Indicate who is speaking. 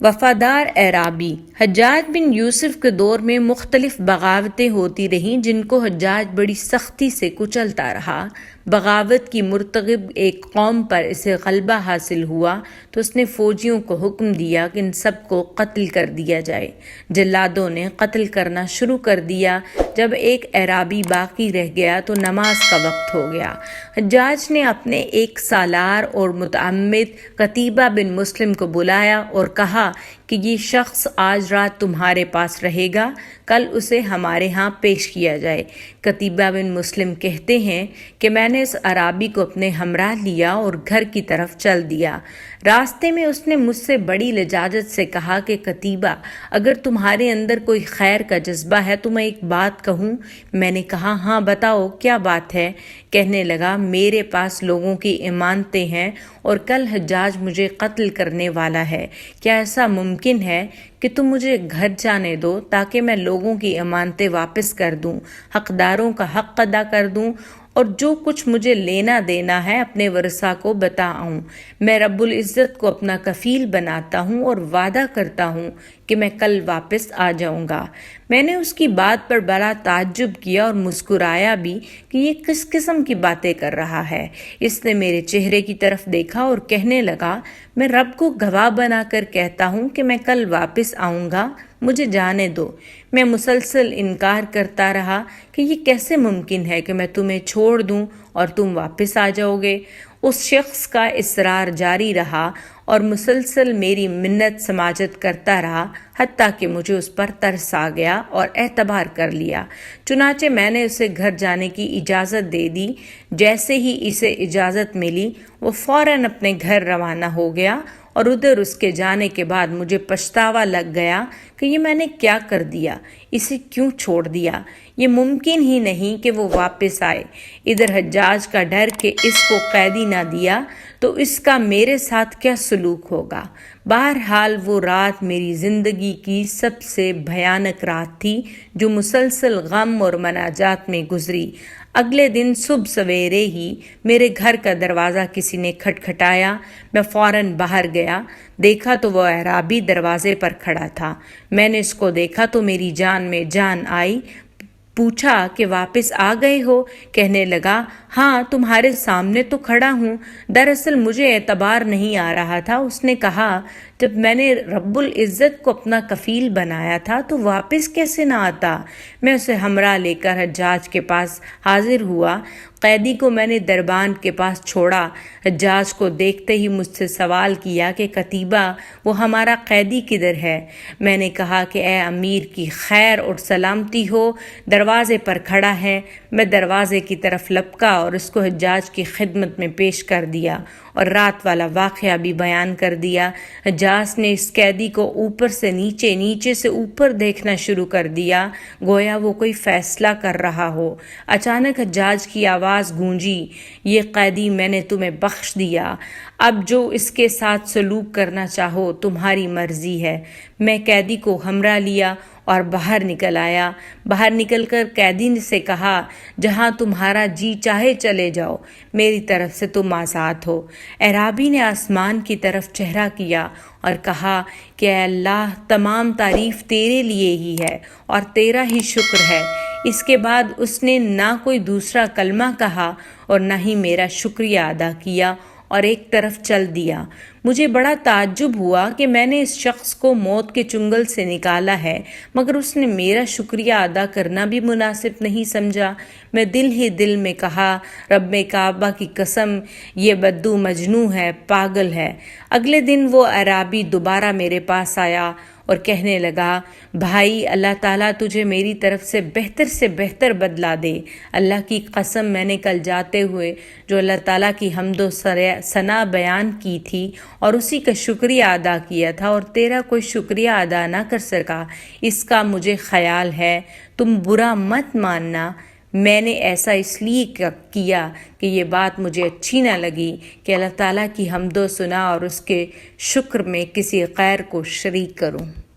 Speaker 1: وفادار اعرابی۔ حجاج بن یوسف کے دور میں مختلف بغاوتیں ہوتی رہیں جن کو حجاج بڑی سختی سے کچلتا رہا۔ بغاوت کی مرتکب ایک قوم پر اسے غلبہ حاصل ہوا تو اس نے فوجیوں کو حکم دیا کہ ان سب کو قتل کر دیا جائے۔ جلادوں نے قتل کرنا شروع کر دیا۔ جب ایک اعرابی باقی رہ گیا تو نماز کا وقت ہو گیا۔ حجاج نے اپنے ایک سالار اور متعمد قتیبہ بن مسلم کو بلایا اور کہا کہ یہ شخص آج رات تمہارے پاس رہے گا، کل اسے ہمارے ہاں پیش کیا جائے۔ قتیبہ بن مسلم کہتے ہیں کہ میں نے اس اعرابی کو اپنے ہمراہ لیا اور گھر کی طرف چل دیا۔ راستے میں اس نے مجھ سے بڑی لجاجت سے کہا کہ قتیبہ، اگر تمہارے اندر کوئی خیر کا جذبہ ہے تو میں ایک بات کہوں۔ میں نے کہا ہاں بتاؤ کیا بات ہے؟ کہنے لگا میرے پاس لوگوں کی امانتیں ہیں اور کل حجاج مجھے قتل کرنے والا ہے۔ کیا ایسا ممکن ہے کہ تم مجھے گھر جانے دو تاکہ میں لوگوں کی امانتیں واپس کر دوں، حقداروں کا حق ادا کر دوں اور جو کچھ مجھے لینا دینا ہے اپنے ورثاء کو بتاؤں؟ میں رب العزت کو اپنا کفیل بناتا ہوں اور وعدہ کرتا ہوں کہ میں کل واپس آ جاؤں گا۔ میں نے اس کی بات پر بڑا تعجب کیا اور مسکرایا بھی کہ یہ کس قسم کی باتیں کر رہا ہے۔ اس نے میرے چہرے کی طرف دیکھا اور کہنے لگا میں رب کو گواہ بنا کر کہتا ہوں کہ میں کل واپس آؤں گا، مجھے جانے دو۔ میں مسلسل انکار کرتا رہا کہ یہ کیسے ممکن ہے کہ میں تمہیں چھوڑ دوں اور تم واپس آ جاؤ گے۔ اس شخص کا اصرار جاری رہا اور مسلسل میری منت سماجت کرتا رہا حتیٰ کہ مجھے اس پر ترس آ گیا اور اعتبار کر لیا۔ چنانچہ میں نے اسے گھر جانے کی اجازت دے دی۔ جیسے ہی اسے اجازت ملی وہ فوراً اپنے گھر روانہ ہو گیا اور ادھر اس کے جانے کے بعد مجھے پچھتاوا لگ گیا کہ یہ میں نے کیا کر دیا، اسے کیوں چھوڑ دیا۔ یہ ممکن ہی نہیں کہ وہ واپس آئے۔ ادھر حجاج کا ڈر کہ اس کو قیدی نہ دیا تو اس کا میرے ساتھ کیا سلوک ہوگا۔ بہرحال وہ رات میری زندگی کی سب سے بھیانک رات تھی جو مسلسل غم اور مناجات میں گزری۔ اگلے دن صبح سویرے ہی میرے گھر کا دروازہ کسی نے کھٹکھٹایا۔ میں فوراً باہر گیا، دیکھا تو وہ اعرابی دروازے پر کھڑا تھا۔ میں نے اس کو دیکھا تو میری جان میں جان آئی۔ پوچھا کہ واپس آ گئے ہو؟ کہنے لگا ہاں تمہارے سامنے تو کھڑا ہوں۔ دراصل مجھے اعتبار نہیں آ رہا تھا۔ اس نے کہا جب میں نے رب العزت کو اپنا کفیل بنایا تھا تو واپس کیسے نہ آتا؟ میں اسے ہمراہ لے کر حجاج کے پاس حاضر ہوا۔ قیدی کو میں نے دربان کے پاس چھوڑا۔ حجاج کو دیکھتے ہی مجھ سے سوال کیا کہ قتیبہ وہ ہمارا قیدی کدھر ہے؟ میں نے کہا کہ اے امیر کی خیر اور سلامتی ہو، دروازے پر کھڑا ہے۔ میں دروازے کی طرف لپکا اور اس کو حجاج کی خدمت میں پیش کر دیا اور رات والا واقعہ بھی بیان کر دیا۔ حجاج نے اس قیدی کو اوپر سے نیچے، نیچے سے اوپر دیکھنا شروع کر دیا گویا وہ کوئی فیصلہ کر رہا ہو۔ اچانک حجاج کی آواز گونجی، یہ قیدی میں نے تمہیں بخش دیا، اب جو اس کے ساتھ سلوک کرنا چاہو تمہاری مرضی ہے۔ میں قیدی کو ہمراہ لیا اور باہر نکل آیا۔ باہر نکل کر قیدی سے کہا جہاں تمہارا جی چاہے چلے جاؤ، میری طرف سے تم آزاد ہو۔ اعرابی نے آسمان کی طرف چہرہ کیا اور کہا کہ اے اللہ تمام تعریف تیرے لیے ہی ہے اور تیرا ہی شکر ہے۔ اس کے بعد اس نے نہ کوئی دوسرا کلمہ کہا اور نہ ہی میرا شکریہ ادا کیا اور ایک طرف چل دیا۔ مجھے بڑا تعجب ہوا کہ میں نے اس شخص کو موت کے چنگل سے نکالا ہے مگر اس نے میرا شکریہ ادا کرنا بھی مناسب نہیں سمجھا۔ میں دل ہی دل میں کہا رب کعبہ کی قسم یہ بدو مجنوں ہے، پاگل ہے۔ اگلے دن وہ اعرابی دوبارہ میرے پاس آیا اور کہنے لگا بھائی اللہ تعالیٰ تجھے میری طرف سے بہتر بدلہ دے۔ اللہ کی قسم میں نے کل جاتے ہوئے جو اللہ تعالیٰ کی حمد و ثنا بیان کی تھی اور اسی کا شکریہ ادا کیا تھا اور تیرا کوئی شکریہ ادا نہ کر سکا، اس کا مجھے خیال ہے، تم برا مت ماننا۔ میں نے ایسا اس لیے کیا کہ یہ بات مجھے اچھی نہ لگی کہ اللہ تعالیٰ کی حمد و ثنا اور اس کے شکر میں کسی غیر کو شریک کروں۔